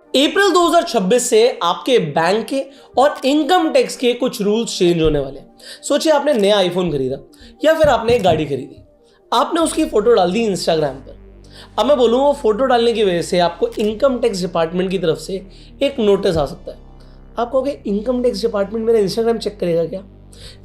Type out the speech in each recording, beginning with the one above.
अप्रैल 2026 से आपके बैंक के और इनकम टैक्स के कुछ रूल्स चेंज होने वाले हैं। सोचिए आपने नया आईफोन खरीदा या फिर आपने एक गाड़ी खरीदी, आपने उसकी फोटो डाल दी इंस्टाग्राम पर। अब मैं बोलूँ वो फोटो डालने की वजह से आपको इनकम टैक्स डिपार्टमेंट की तरफ से एक नोटिस आ सकता है। आप कहोगे इनकम टैक्स डिपार्टमेंट मेरा इंस्टाग्राम चेक करेगा क्या?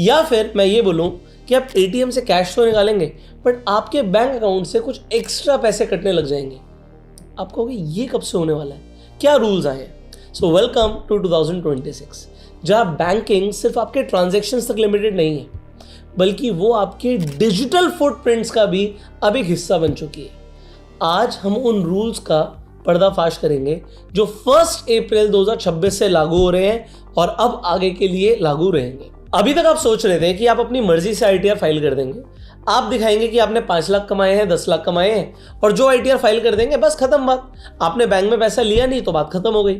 या फिर मैं ये बोलूँ कि आप एटीएम से कैश तो निकालेंगे बट आपके बैंक अकाउंट से कुछ एक्स्ट्रा पैसे कटने लग जाएंगे। आप कहोगे ये कब से होने वाला है, क्या रूल्स आए हैं? सो वेलकम टू 2026, जहां बैंकिंग सिर्फ आपके ट्रांजैक्शंस तक लिमिटेड नहीं है बल्कि वो आपके डिजिटल फुटप्रिंट्स का भी अब एक हिस्सा बन चुकी है। आज हम उन रूल्स का पर्दाफाश करेंगे जो 1 अप्रैल 2026 से लागू हो रहे हैं और अब आगे के लिए लागू रहेंगे। अभी तक आप सोच रहे थे कि आप अपनी मर्जी से आईटीआर फाइल कर देंगे, आप दिखाएंगे कि आपने 5 लाख कमाए हैं, 10 लाख कमाए हैं और जो आईटीआर फाइल कर देंगे बस खत्म बात। आपने बैंक में पैसा लिया नहीं तो बात खत्म हो गई।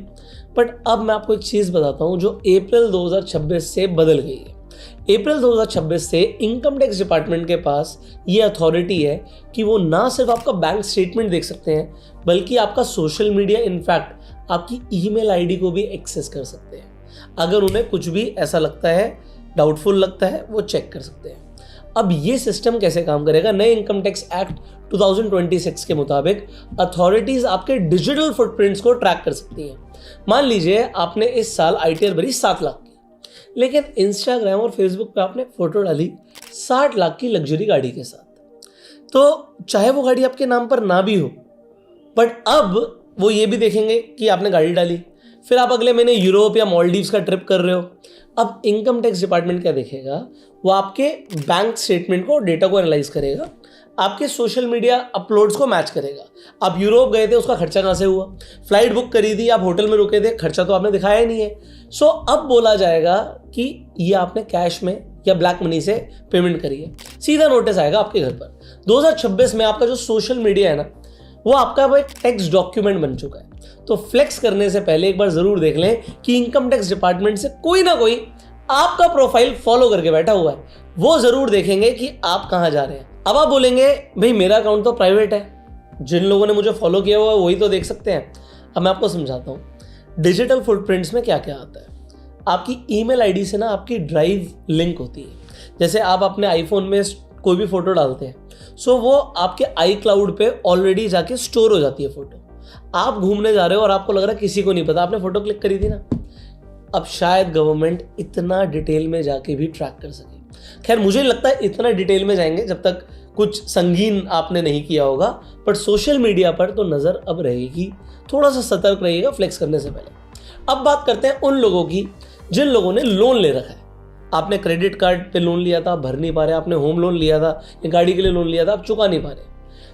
बट अब मैं आपको एक चीज बताता हूं जो अप्रैल 2026 से बदल गई है। अप्रैल 2026 से इनकम टैक्स डिपार्टमेंट के पास ये अथॉरिटी है कि वो ना सिर्फ आपका बैंक स्टेटमेंट देख सकते हैं बल्कि आपका सोशल मीडिया, इनफैक्ट आपकी ईमेल आईडी को भी एक्सेस कर सकते हैं। अगर उन्हें कुछ भी ऐसा लगता है, डाउटफुल लगता है, वो चेक कर सकते हैं। अब ये सिस्टम कैसे काम करेगा? नए इनकम टैक्स एक्ट 2026 के मुताबिक अथॉरिटीज आपके डिजिटल फुटप्रिंट्स को ट्रैक कर सकती हैं। मान लीजिए आपने इस साल आईटीआर भरी 7 लाख की, लेकिन इंस्टाग्राम और फेसबुक पे आपने फोटो डाली 60 लाख की लग्जरी गाड़ी के साथ, तो चाहे वो गाड़ी आपके नाम पर ना भी हो बट अब वो ये भी देखेंगे कि आपने गाड़ी डाली। फिर आप अगले महीने यूरोप या मालदीव्स का ट्रिप कर रहे हो। अब इनकम टैक्स डिपार्टमेंट क्या देखेगा? वो आपके बैंक स्टेटमेंट को, डेटा को एनालाइज करेगा, आपके सोशल मीडिया अपलोड्स को मैच करेगा। आप यूरोप गए थे, उसका खर्चा कहाँ से हुआ? फ्लाइट बुक करी थी, आप होटल में रुके थे, खर्चा तो आपने दिखाया ही नहीं है। सो अब बोला जाएगा कि ये आपने कैश में या ब्लैक मनी से पेमेंट करी है, सीधा नोटिस आएगा आपके घर पर। 2026 में आपका जो सोशल मीडिया है ना, वो आपका वो एक टैक्स डॉक्यूमेंट बन चुका है। तो फ्लेक्स करने से पहले एक बार जरूर देख लें कि इनकम टैक्स डिपार्टमेंट से कोई ना कोई आपका प्रोफाइल फॉलो करके बैठा हुआ है। वो जरूर देखेंगे कि आप कहां जा रहे हैं। अब आप बोलेंगे भाई मेरा अकाउंट तो प्राइवेट है, जिन लोगों ने मुझे फॉलो किया हुआ है वही तो देख सकते हैं। अब मैं आपको समझाता हूं डिजिटल फुटप्रिंट्स में क्या क्या आता है। आपकी ईमेल आईडी से ना आपकी ड्राइव लिंक होती है। जैसे आप अपने आईफोन में कोई भी फोटो डालते हैं, सो वो आपके आई क्लाउड पे ऑलरेडी जाके स्टोर हो जाती है फोटो। आप घूमने जा रहे हो और आपको लग रहा है किसी को नहीं पता, आपने फोटो क्लिक करी थी ना। अब शायद गवर्नमेंट इतना डिटेल में जाके भी ट्रैक कर सके। खैर मुझे लगता है इतना डिटेल में जाएंगे जब तक कुछ संगीन आपने नहीं किया होगा, बट सोशल मीडिया पर तो नजर अब रहेगी। थोड़ा सा सतर्क रहिएगा फ्लेक्स करने से पहले। अब बात करते हैं उन लोगों की जिन लोगों ने लोन ले रखा है। आपने क्रेडिट कार्ड पे लोन लिया था, भर नहीं पा रहे, आपने होम लोन लिया था या गाड़ी के लिए लोन लिया था, आप चुका नहीं पा रहे।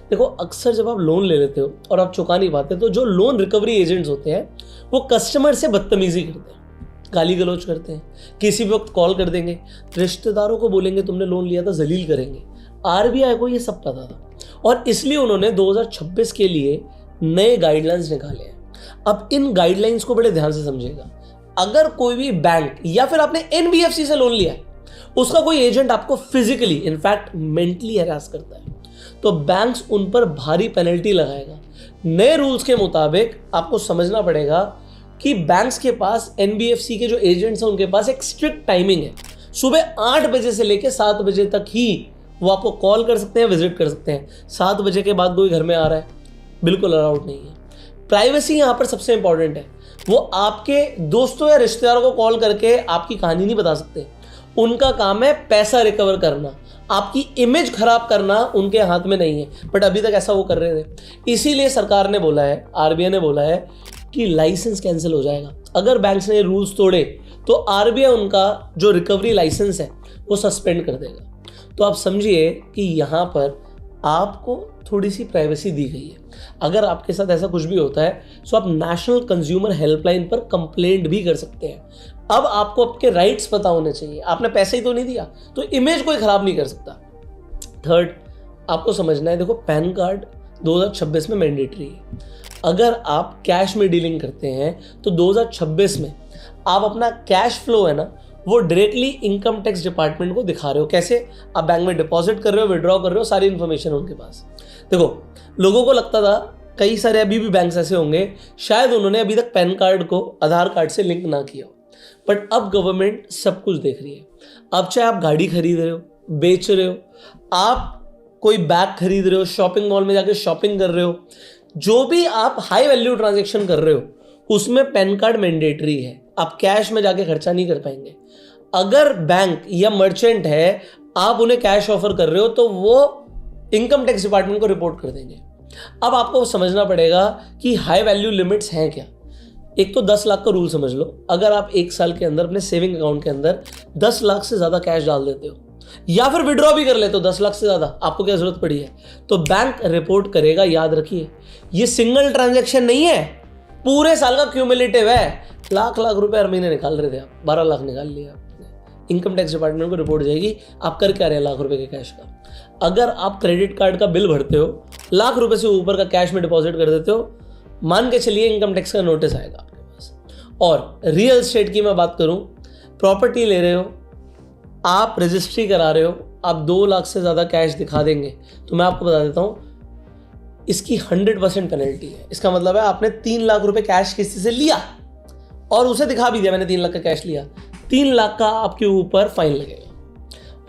देखो अक्सर जब आप लोन ले लेते हो और आप चुका नहीं पाते तो जो लोन रिकवरी एजेंट्स होते हैं वो कस्टमर से बदतमीजी करते हैं, गाली गलौज करते हैं, किसी भी वक्त कॉल कर देंगे, रिश्तेदारों को बोलेंगे तुमने लोन लिया था, जलील करेंगे। आरबीआई को ये सब पता था और इसलिए उन्होंने 2026 के लिए नए गाइडलाइंस निकाले हैं। अब इन गाइडलाइंस को बड़े ध्यान से समझिएगा। अगर कोई भी बैंक या फिर आपने एनबीएफसी से लोन लिया है, उसका कोई एजेंट आपको फिजिकली इनफैक्ट मेंटली हैरास करता है तो बैंक्स उन पर भारी पेनल्टी लगाएगा। नए रूल्स के मुताबिक आपको समझना पड़ेगा कि बैंक्स के पास, एनबीएफसी के जो एजेंट्स हैं उनके पास एक स्ट्रिक्ट टाइमिंग है। सुबह 8 बजे से लेकर 7 बजे तक ही वो आपको कॉल कर सकते हैं, विजिट कर सकते हैं। 7 बजे के बाद कोई घर में आ रहा है बिल्कुल अलाउड नहीं है। प्राइवेसी यहाँ पर सबसे इंपॉर्टेंट है। वो आपके दोस्तों या रिश्तेदारों को कॉल करके आपकी कहानी नहीं बता सकते। उनका काम है पैसा रिकवर करना, आपकी इमेज खराब करना उनके हाथ में नहीं है। बट अभी तक ऐसा वो कर रहे थे। इसीलिए सरकार ने बोला है, आरबीआई ने बोला है कि लाइसेंस कैंसिल हो जाएगा। अगर बैंक्स ने रूल्स तोड़े तो आरबीआई उनका जो रिकवरी लाइसेंस है वो सस्पेंड कर देगा। तो आप समझिए कि यहाँ पर आपको थोड़ी सी प्राइवेसी दी गई है। अगर आपके साथ ऐसा कुछ भी होता है तो आप नेशनल कंज्यूमर हेल्पलाइन पर कंप्लेंट भी कर सकते हैं। अब आपको आपके राइट्स पता होने चाहिए। आपने पैसे ही तो नहीं दिया तो इमेज कोई खराब नहीं कर सकता। थर्ड, आपको समझना है, देखो पैन कार्ड 2026 में मैंडेटरी है। अगर आप कैश में डीलिंग करते हैं तो 2026 में आप अपना कैश फ्लो है ना वो डायरेक्टली इनकम टैक्स डिपार्टमेंट को दिखा रहे हो। कैसे? आप बैंक में डिपॉजिट कर रहे हो, विड्रॉ कर रहे हो, सारी इन्फॉर्मेशन है उनके पास। देखो लोगों को लगता था कई सारे अभी भी बैंक्स ऐसे होंगे, शायद उन्होंने अभी तक पैन कार्ड को आधार कार्ड से लिंक ना किया हो, बट अब गवर्नमेंट सब कुछ देख रही है। अब चाहे आप गाड़ी खरीद रहे हो, बेच रहे हो, आप कोई बैग खरीद रहे हो, शॉपिंग मॉल में जाके शॉपिंग कर रहे हो, जो भी आप हाई वैल्यू ट्रांजैक्शन कर रहे हो, उसमें पैन कार्ड मैंडेटरी है। आप कैश में जाके खर्चा नहीं कर पाएंगे। अगर बैंक या मर्चेंट है, आप उन्हें कैश ऑफर कर रहे हो, तो वो इनकम टैक्स डिपार्टमेंट को रिपोर्ट कर देंगे। अब आपको समझना पड़ेगा कि हाई वैल्यू लिमिट्स हैं क्या। एक तो 10 लाख का रूल समझ लो। अगर आप एक साल के अंदर अपने सेविंग अकाउंट के अंदर 10 लाख से ज़्यादा कैश डाल देते हो या फिर विड्रॉ भी कर लेते हो 10 लाख से ज़्यादा, आपको क्या ज़रूरत पड़ी है, तो बैंक रिपोर्ट करेगा। याद रखिए, ये सिंगल ट्रांजैक्शन नहीं है, पूरे साल का क्यूमुलेटिव है। लाख रुपए हर महीने निकाल रहे थे आप, 12 लाख निकाल लिया आपने, इनकम टैक्स डिपार्टमेंट को रिपोर्ट जाएगी आप कर क्या रहे हैं लाख रुपए के कैश का। अगर आप क्रेडिट कार्ड का बिल भरते हो, लाख रुपए से ऊपर का कैश में डिपॉजिट कर देते हो, मान के चलिए इनकम टैक्स का नोटिस आएगा आपके पास। और रियल एस्टेट की मैं बात करूं, प्रॉपर्टी ले रहे हो, आप रजिस्ट्री करा रहे हो, आप 2 लाख से ज़्यादा कैश दिखा देंगे तो मैं आपको बता देता हूं, इसकी 100% पेनल्टी है। इसका मतलब है आपने 3 लाख रुपए कैश किसी से लिया और उसे दिखा भी दिया मैंने 3 लाख का कैश लिया, 3 लाख का आपके ऊपर फाइन लगेगा।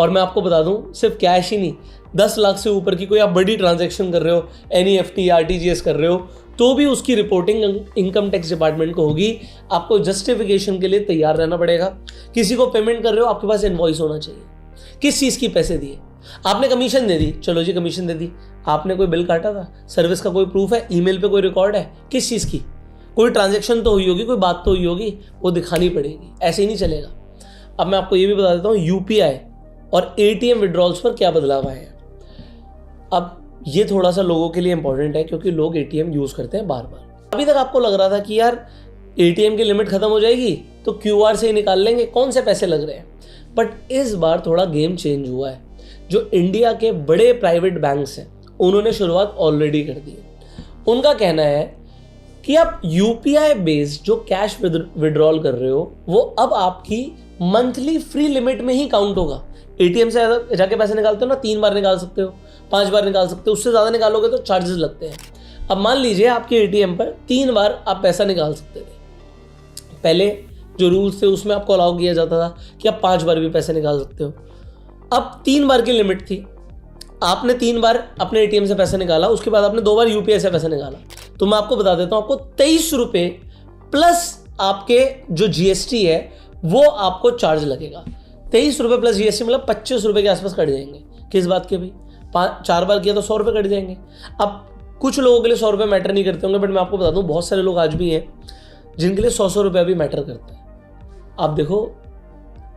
और मैं आपको बता दूं, सिर्फ कैश ही नहीं, 10 लाख से ऊपर की कोई आप बड़ी ट्रांजैक्शन कर रहे हो, NEFT RTGS कर रहे हो, तो भी उसकी रिपोर्टिंग इनकम टैक्स डिपार्टमेंट को होगी। आपको जस्टिफिकेशन के लिए तैयार रहना पड़ेगा। किसी को पेमेंट कर रहे हो, आपके पास इनवॉइस होना चाहिए, किस चीज़ की पैसे दिए। आपने कमीशन दे दी, चलो जी कमीशन दे दी, आपने कोई बिल काटा था, सर्विस का कोई प्रूफ है, ईमेल पे कोई रिकॉर्ड है, किस चीज़ की, कोई ट्रांजैक्शन तो हुई होगी, कोई बात तो हुई होगी, वो दिखानी पड़ेगी। ऐसे ही नहीं चलेगा। अब मैं आपको ये भी बता देता हूँ UPI और ATM विड्रॉल्स पर क्या बदलाव आए हैं। अब ये थोड़ा सा लोगों के लिए इंपॉर्टेंट है, क्योंकि लोग ATM यूज़ करते हैं बार बार। अभी तक आपको लग रहा था कि यार ATM की लिमिट खत्म हो जाएगी तो QR से ही निकाल लेंगे, कौन से पैसे लग रहे हैं। बट इस बार थोड़ा गेम चेंज हुआ है। जो इंडिया के बड़े प्राइवेट बैंक्स हैं, उन्होंने शुरुआत ऑलरेडी कर दी है। उनका कहना है कि आप UPI बेस्ड जो कैश विड्रॉल कर रहे हो, वो अब आपकी मंथली फ्री लिमिट में ही काउंट होगा। ATM से जाके पैसे निकालते हो ना, 3 बार निकाल सकते हो, 5 बार निकाल सकते हो, उससे ज़्यादा निकालोगे तो चार्जेस लगते हैं। अब मान लीजिए आपके ATM पर 3 बार आप पैसा निकाल सकते थे। पहले जो रूल्स थे उसमें आपको अलाउ किया जाता था कि आप 5 बार भी पैसे निकाल सकते हो। अब 3 बार की लिमिट थी, आपने 3 बार अपने ATM से पैसा निकाला, उसके बाद आपने 2 बार UPI से पैसा निकाला, तो मैं आपको बता देता हूँ, आपको 23 रुपये प्लस आपके जो GST है वो आपको चार्ज लगेगा। 23 रुपये प्लस GST मतलब 25 रुपये के आसपास कट जाएंगे। किस बात के भाई, 4 बार किया तो 100 रुपये कट जाएंगे। अब कुछ लोगों के लिए 100 रुपये मैटर नहीं करते होंगे, बट मैं आपको बता दूं बहुत सारे लोग आज भी हैं जिनके लिए 100 रुपये भी मैटर करता है। आप देखो,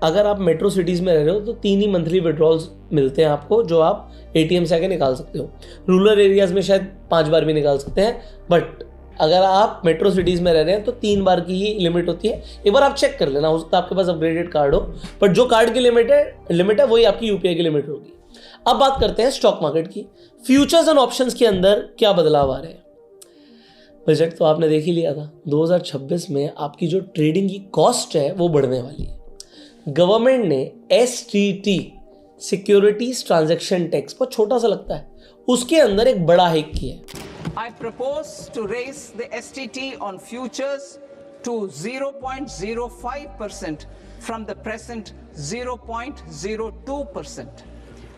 अगर आप मेट्रो सिटीज़ में रह रहे हो तो 3 ही मंथली विड्रॉल्स मिलते हैं आपको, जो आप ATM से आके निकाल सकते हो। रूरल एरियाज़ में शायद 5 बार भी निकाल सकते हैं, बट अगर आप मेट्रो सिटीज़ में रह रहे हैं तो 3 बार की ही लिमिट होती है। एक बार आप चेक कर लेना, हो सकता है आपके पास अपग्रेडेड कार्ड हो, बट जो कार्ड की लिमिट है वही आपकी UPI की लिमिट होगी। अब बात करते हैं स्टॉक मार्केट की। फ्यूचर्स एंड ऑप्शंस के अंदर क्या बदलाव आ रहे हैं। बजट तो आपने देख ही लिया था, 2026 में आपकी जो ट्रेडिंग की कॉस्ट है वो बढ़ने वाली है। गवर्नमेंट ने STT सिक्योरिटीज ट्रांजैक्शन टैक्स, बहुत छोटा सा लगता है, उसके अंदर एक बड़ा हाइक किया है। I propose to raise the STT on futures to 0.05% from the present 0.02%.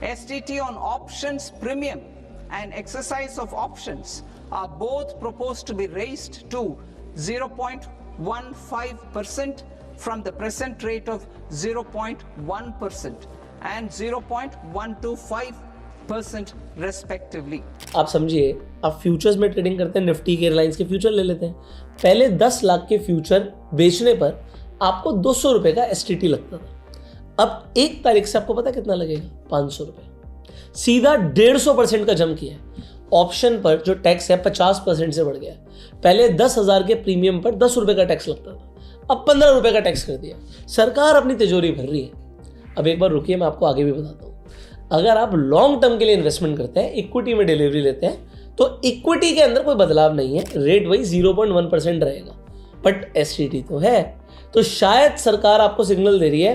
STT on options premium and exercise of options are both proposed to be raised to 0.15% from the present rate of 0.1% and 0.125% respectively. आप समझिए, आप futures में trading करते हैं, Nifty के, airlines के future ले लेते हैं। पहले 10 लाख के फ्यूचर बेचने पर आपको 200 रुपये का STT लगता था। अब 1 तारीख से आपको पता कितना लगेगा, 500 रुपये। सीधा 150% का जंप किया है। ऑप्शन पर जो टैक्स है 50% से बढ़ गया है। पहले 10,000 के प्रीमियम पर 10 रुपये का टैक्स लगता था, अब 15 रुपये का टैक्स कर दिया। सरकार अपनी तिजोरी भर रही है। अब एक बार रुकिए, मैं आपको आगे भी बताता हूँ। अगर आप लॉन्ग टर्म के लिए इन्वेस्टमेंट करते हैं, इक्विटी में डिलीवरी लेते हैं, तो इक्विटी के अंदर कोई बदलाव नहीं है, रेट वही 0.1% रहेगा, बट STT तो है। तो शायद सरकार आपको सिग्नल दे रही है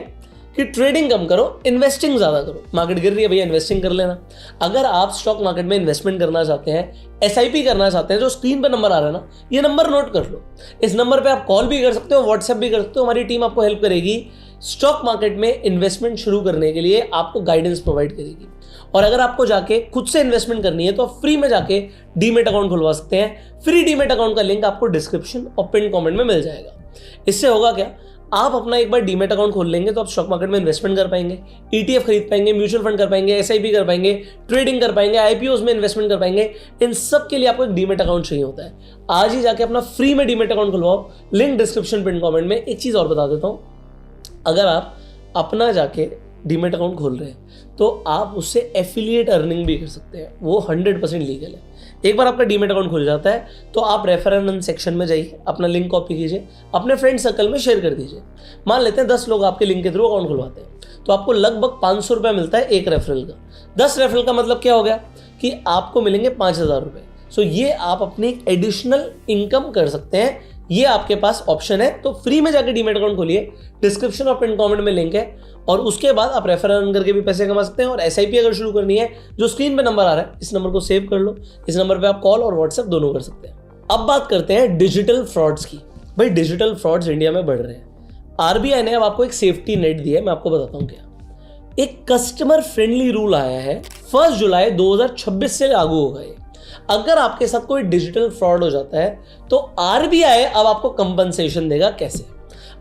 कि ट्रेडिंग कम करो, इन्वेस्टिंग ज़्यादा करो। मार्केट गिर रही है भैया, इन्वेस्टिंग कर लेना। अगर आप स्टॉक मार्केट में इन्वेस्टमेंट करना चाहते हैं, SIP करना चाहते हैं, जो स्क्रीन पर नंबर आ रहा है ना, ये नंबर नोट कर लो। इस नंबर पे आप कॉल भी कर सकते हो, व्हाट्सएप भी कर सकते हो। हमारी टीम आपको हेल्प करेगी, स्टॉक मार्केट में इन्वेस्टमेंट शुरू करने के लिए आपको गाइडेंस प्रोवाइड करेगी। और अगर आपको जाके खुद से इन्वेस्टमेंट करनी है तो आप फ्री में जाके डीमेट अकाउंट खुलवा सकते हैं। फ्री डीमेट अकाउंट का लिंक आपको डिस्क्रिप्शन और पिन कमेंट में मिल जाएगा। इससे होगा क्या, आप अपना एक बार डीमेट अकाउंट खोल लेंगे तो आप स्टॉक मार्केट में इन्वेस्टमेंट कर पाएंगे, ETF खरीद पाएंगे, म्यूचुअल फंड कर पाएंगे, SIP कर पाएंगे, ट्रेडिंग कर पाएंगे, IPOs में इन्वेस्टमेंट कर पाएंगे। इन सब के लिए आपको एक डीमेट अकाउंट चाहिए होता है। आज ही जाके अपना फ्री में डीमेट अकाउंट खुलवाओ, लिंक डिस्क्रिप्शन पिन कमेंट में। एक चीज़ और बता देता हूँ, अगर आप अपना जाके डीमेट अकाउंट खोल रहे हैं तो आप उससे एफिलिएट अर्निंग भी कर सकते हैं, वो 100% लीगल है। एक बार आपका डीमेट अकाउंट खुल जाता है तो आप रेफरल सेक्शन में जाइए, अपना लिंक कॉपी कीजिए, अपने फ्रेंड सर्कल में शेयर कर दीजिए। मान लेते हैं 10 लोग आपके लिंक के थ्रू अकाउंट खुलवाते हैं तो आपको लगभग 500 रुपये मिलता है एक रेफरल का। 10 रेफरल का मतलब क्या हो गया कि आपको मिलेंगे 5000 रुपये। सो ये आप अपनी एडिशनल इनकम कर सकते हैं, ये आपके पास ऑप्शन है। तो फ्री में जाके डीमेट अकाउंट खोलिए, डिस्क्रिप्शन और पिन कमेंट में लिंक है। और उसके बाद आप रेफरल रन करके भी पैसे कमा सकते हैं। और SIP अगर शुरू करनी है, जो स्क्रीन पे नंबर आ रहा है, इस नंबर को सेव कर लो। इस नंबर पे आप कॉल और व्हाट्सएप दोनों कर सकते हैं। अब बात करते हैं डिजिटल फ्रॉड्स की। भाई डिजिटल फ्रॉड्स इंडिया में बढ़ रहे हैं। RBI ने अब आपको एक सेफ्टी नेट दिया है, मैं आपको बताता हूँ क्या। एक कस्टमर फ्रेंडली रूल आया है, 1 जुलाई 2026 से लागू होगा ये। अगर आपके साथ कोई डिजिटल फ्रॉड हो जाता है तो RBI अब आपको कंपनसेशन देगा। कैसे?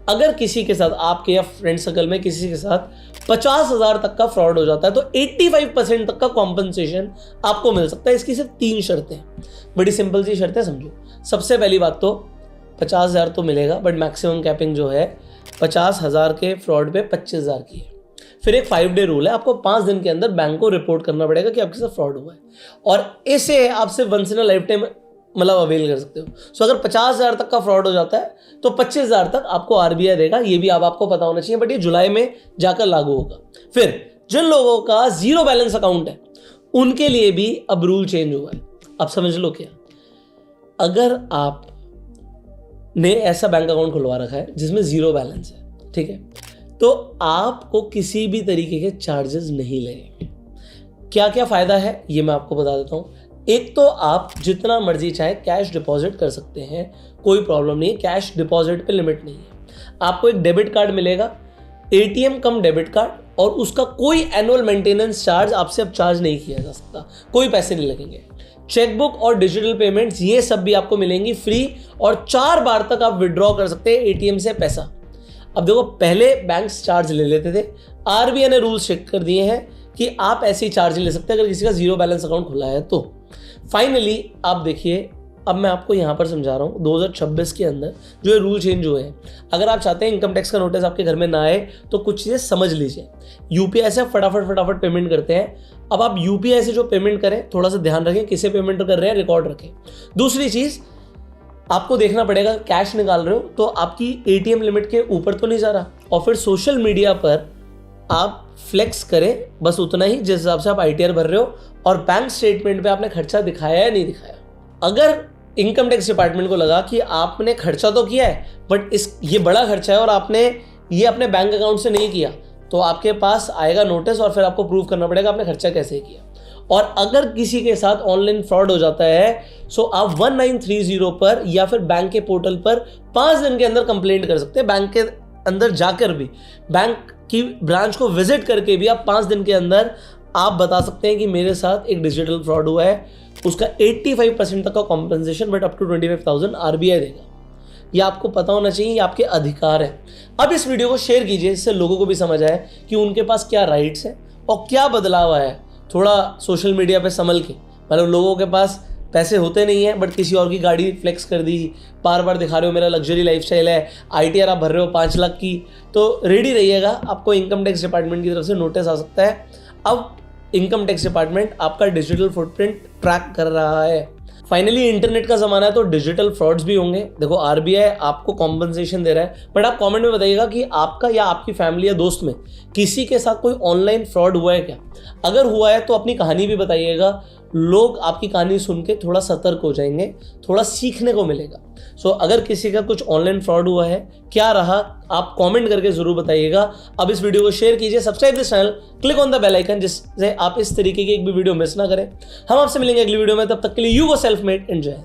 अगर किसी के साथ, आपके या फ्रेंड सर्कल में किसी के साथ 50,000 तक का फ्रॉड हो जाता है तो 85% तक का कॉम्पनसेशन आपको मिल सकता है। इसकी सिर्फ 3 शर्तें हैं, बड़ी सिंपल सी शर्तें समझो। सबसे पहली बात तो 50,000 तो मिलेगा, बट मैक्सिमम कैपिंग जो है 50,000 के फ्रॉड पे 25,000 की है। फिर एक 5 डे रूल है, आपको 5 दिन के अंदर बैंक को रिपोर्ट करना पड़ेगा कि आपके साथ फ्रॉड हुआ है। और इसे आप सिर्फ once in a lifetime मतलब अवेल कर सकते हो। सो अगर 50,000 तक का फ्रॉड हो जाता है तो 25,000 तक आपको RBI देगा। ये भी आपको पता होना चाहिए, बट ये जुलाई में जाकर लागू होगा। फिर जिन लोगों का 0 बैलेंस अकाउंट है उनके लिए भी अब रूल चेंज हुआ है। अब समझ लो क्या, अगर आप ने ऐसा बैंक अकाउंट खुलवा रखा है जिसमें 0 बैलेंस है, ठीक है, तो आपको किसी भी तरीके के चार्जेस नहीं लगेंगे। क्या क्या फायदा है ये मैं आपको बता देता हूँ। एक तो आप जितना मर्जी चाहे कैश डिपॉजिट कर सकते हैं, कोई प्रॉब्लम नहीं है। कैश डिपॉजिट पे लिमिट नहीं है। आपको एक डेबिट कार्ड मिलेगा, ATM कम डेबिट कार्ड, और उसका कोई एनुअल मेंटेनेंस चार्ज आपसे अब चार्ज नहीं किया जा सकता, कोई पैसे नहीं लगेंगे। चेकबुक और डिजिटल पेमेंट्स ये सब भी आपको मिलेंगी फ्री, और 4 बार तक आप विड्रॉ कर सकते हैं ATM से पैसा। अब देखो, पहले बैंक्स चार्ज ले लेते थे, RBI ने रूल्स चेक कर दिए हैं कि आप ऐसे ही चार्ज ले सकते हैं अगर किसी का 0 बैलेंस अकाउंट खुला है तो। फाइनली आप देखिए, अब मैं आपको यहाँ पर समझा रहा हूँ 2026 के अंदर जो ये रूल चेंज हुए हैं। अगर आप चाहते हैं इनकम टैक्स का नोटिस आपके घर में ना आए तो कुछ चीज़ें समझ लीजिए। UPI से आप फटाफट पेमेंट करते हैं। अब आप UPI से जो पेमेंट करें, थोड़ा सा ध्यान रखें किसे पेमेंट कर रहे हैं, रिकॉर्ड रखें। दूसरी चीज़, आपको देखना पड़ेगा कैश निकाल रहे हो तो आपकी ATM लिमिट के ऊपर तो नहीं जा रहा। और फिर सोशल मीडिया पर आप फ्लेक्स करें बस उतना ही जिस हिसाब से आप ITR भर रहे हो, और बैंक स्टेटमेंट पे आपने खर्चा दिखाया या नहीं दिखाया। अगर इनकम टैक्स डिपार्टमेंट को लगा कि आपने खर्चा तो किया है बट ये बड़ा खर्चा है और आपने ये अपने बैंक अकाउंट से नहीं किया, तो आपके पास आएगा नोटिस और फिर आपको प्रूव करना पड़ेगा आपने खर्चा कैसे किया। और अगर किसी के साथ ऑनलाइन फ्रॉड हो जाता है सो आप 1930 पर या फिर बैंक के पोर्टल पर 5 दिन के अंदर कंप्लेंट कर सकते हैं। बैंक के अंदर जाकर भी, बैंक की ब्रांच को विजिट करके भी आप 5 दिन के अंदर आप बता सकते हैं कि मेरे साथ एक डिजिटल फ्रॉड हुआ है। उसका 85% तक का compensation, but up to 25,000 RBI देगा। ये आपको पता होना चाहिए, ये आपके अधिकार है। अब इस वीडियो को शेयर कीजिए जिससे लोगों को भी समझ आए कि उनके पास क्या राइट्स हैं और क्या बदलाव आया है। थोड़ा सोशल मीडिया पे संभल के, मतलब लोगों के पास पैसे होते नहीं हैं बट किसी और की गाड़ी फ्लेक्स कर दी, बार बार दिखा रहे हो मेरा लग्जरी लाइफस्टाइल है, ITR आप भर रहे हो 5 लाख की, तो रेडी रहिएगा, आपको इनकम टैक्स डिपार्टमेंट की तरफ से नोटिस आ सकता है। अब इनकम टैक्स डिपार्टमेंट आपका डिजिटल फुटप्रिंट ट्रैक कर रहा है। फाइनली इंटरनेट का ज़माना है तो डिजिटल फ्रॉड्स भी होंगे। देखो RBI आपको कॉम्पनसेशन दे रहा है, बट आप कमेंट में बताइएगा कि आपका या आपकी फैमिली या दोस्त में किसी के साथ कोई ऑनलाइन फ्रॉड हुआ है क्या। अगर हुआ है तो अपनी कहानी भी बताइएगा, लोग आपकी कहानी सुन के थोड़ा सतर्क हो जाएंगे, थोड़ा सीखने को मिलेगा। सो अगर किसी का कुछ ऑनलाइन फ्रॉड हुआ है, क्या रहा, आप कमेंट करके जरूर बताइएगा। अब इस वीडियो को शेयर कीजिए, subscribe this channel, click on the bell icon, जिससे आप इस तरीके की एक भी वीडियो मिस ना करें। हम आपसे मिलेंगे अगली वीडियो में, तब तक के लिए you go self made, enjoy.